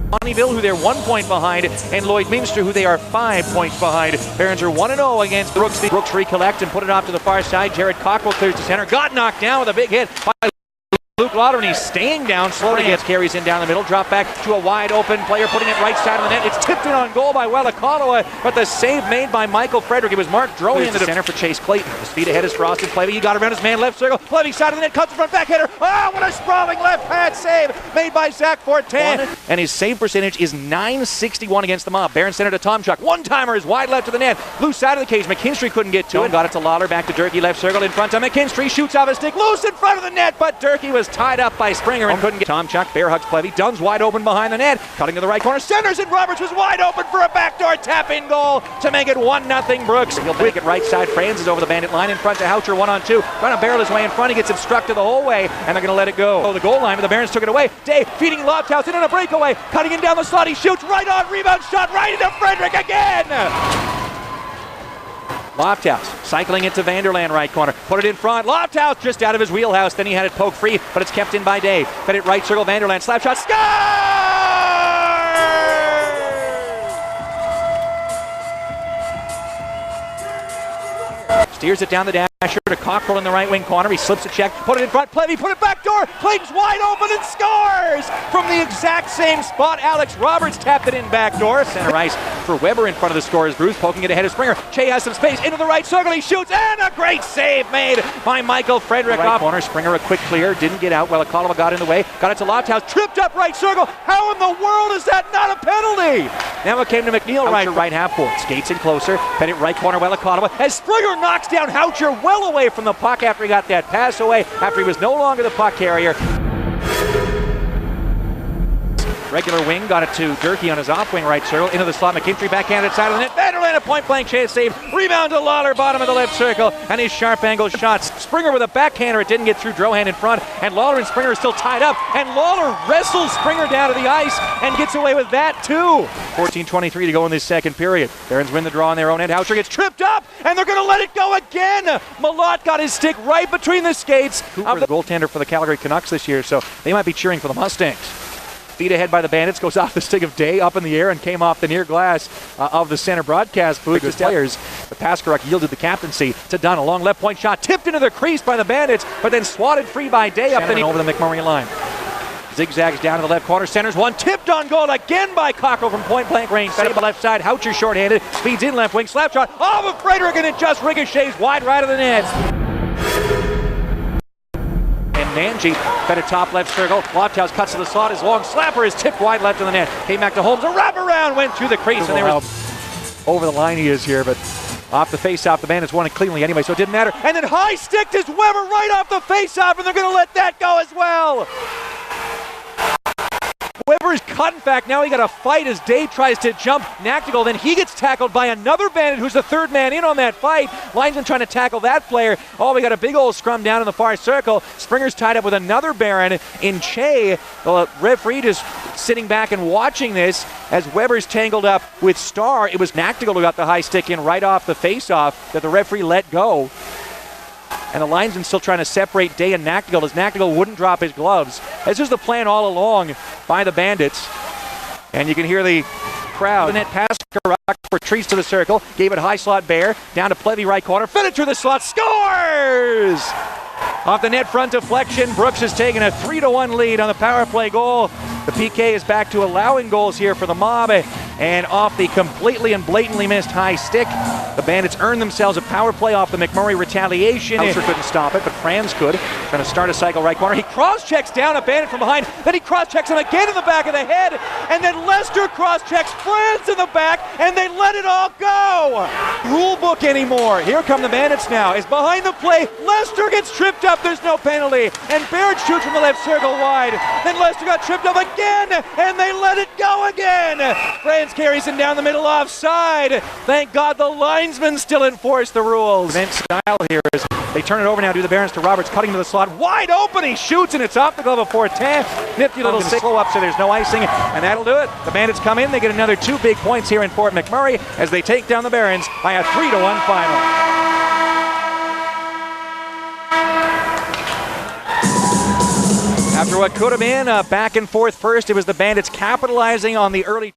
Bonnyville, who they're 1 point behind, and Lloydminster, who they are 5 points behind. Barons are 1-0 against Brooks. Brooks recollect and put it off to the far side. Jared Cockrell clears to center. Got knocked down with a big hit by Luke Lauder, and he's staying down slowly. Gets carries in down the middle. Drop back to a wide open player, putting it right side of the net. It's tipped in on goal by Welakalawa, but the save made by Michael Frederick. It was Mark Drohe in the center for Chase Clayton. His feet ahead is Frosted. Plevy, he got around his man left circle. Plevy side of the net, cuts the front back header. Oh, what a sprawling left pad save made by Zach Fortin. And his save percentage is .961 against the Mob. Barron center to Tomchuk. One-timer is wide left to the net. Loose side of the cage. McKinstry couldn't get to it. Got it to Lawler. Back to Durkee. Left circle in front of McKinstry. Shoots off a stick. Loose in front of the net, but Durkee was tied up by Springer and couldn't get. Tomchuk bear hugs Plevy. Dunn's wide open behind the net. Cutting to the right corner. Centers, and Roberts was wide open for a backdoor tap-in goal to make it 1-0 Brooks. He'll break it right side. Franz is over the Bandit line in front to Houcher. 1-on-2. Trying to barrel his way in front. He gets obstructed the whole way, and they're going to let it go. Oh, the goal line, but the Barons took it away. Day feeding Lofthouse in on a breakaway. Cutting him down the slot. He shoots right on. Rebound shot right into Frederick again. Lofthouse cycling into Vanderland right corner. Put it in front. Lofthouse just out of his wheelhouse. Then he had it poked free, but it's kept in by Day. Fed it right circle. Vanderland slap shot. Score! Steers it down the dasher to Cockrell in the right wing corner. He slips a check, put it in front. Plevy put it back door. Clayton's wide open and scores from the exact same spot. Alex Roberts tapped it in back door. Center ice for Weber in front of the scorer's booth, poking it ahead of Springer. Che has some space into the right circle. He shoots, and a great save made by Michael Frederick. Right corner. Springer a quick clear, didn't get out. Welakalawa got in the way, got it to Lofthouse, tripped up right circle. How in the world is that not a penalty? Now it came to McNeil right half court. Skates in closer, fed it right corner. Welakalawa as Springer knocks down Houcher well away from the puck after he got that pass away, after he was no longer the puck carrier. Regular wing, got it to Durkee on his off-wing right circle, into the slot. McKinstry backhanded side of the net. Vanderland a point-blank chance save. Rebound to Lawler, bottom of the left circle, and his sharp angle shots. Springer with a backhander. It didn't get through. Drohan in front, and Lawler and Springer are still tied up, and Lawler wrestles Springer down to the ice and gets away with that too. 14:23 to go in this second period. Barons win the draw on their own end. Houcher gets tripped up, and they're going to let it go again. Malott got his stick right between the skates. Cooper, the goaltender for the Calgary Canucks this year, so they might be cheering for the Mustangs. Feet ahead by the Bandits, goes off the stick of Day, up in the air, and came off the near glass of the center broadcast booth. Good players, but Pasternak yielded the captaincy to Dunn. A long left point shot, tipped into the crease by the Bandits, but then swatted free by Day up and over the McMurray line. Zigzags down to the left corner, centers one, tipped on goal again by Cockrell from point-blank range. Set up the left side, Houcher short-handed, speeds in left wing, slap shot, off of Frederick, and it just ricochets wide right of the net. Nanji fed a top left circle. Lofthouse cuts to the slot. His long slapper is tipped wide left of the net. Came back to Holmes. A wraparound went through the crease. And they were over the line. He is here, but off the face-off, the Bandits won it cleanly anyway, so it didn't matter. And then high sticked is Weber right off the face-off, and they're going to let that go as well. Weber's cut, in fact, now he got a fight as Dave tries to jump Nactigal, then he gets tackled by another Bandit who's the third man in on that fight. Linesman trying to tackle that player. Oh, we got a big old scrum down in the far circle. Springer's tied up with another Baron in Che. The referee just sitting back and watching this as Weber's tangled up with Starr. It was Nactigal who got the high stick in right off the face-off that the referee let go. And the linesman still trying to separate Day and Nactigal as Nactigal wouldn't drop his gloves. This is the plan all along by the Bandits. And you can hear the crowd. The net pass retreats to the circle, gave it high slot Bear, down to Plevy right corner, fed it through the slot, scores! Off the net front deflection, Brooks has taken a 3-1 lead on the power play goal. The PK is back to allowing goals here for the Mob, and off the completely and blatantly missed high stick, the Bandits earned themselves a power play off the McMurray retaliation. Houcher couldn't stop it, but Franz could. Trying to start a cycle right corner. He cross-checks down a Bandit from behind, then he cross-checks him again in the back of the head, and then Lester cross-checks Franz in the back, and they let it all go. Rule book anymore. Here come the Bandits now. Is behind the play. Lester gets tripped up. There's no penalty. And Baird shoots from the left circle wide. Then Lester got tripped up again, and they let it go again. Franz carries him down the middle offside. Thank God the linesmen still enforce the rules. Event style here is they turn it over now to the Barons to Roberts, cutting to the slot. Wide open. He shoots, and it's off the glove of Fortin. Nifty little slow up, so there's no icing, and that'll do it. The Bandits come in. They get another 2 big points here in Fort McMurray as they take down the Barons by a 3-1 final. After what could have been a back and forth first. It was the Bandits capitalizing on the early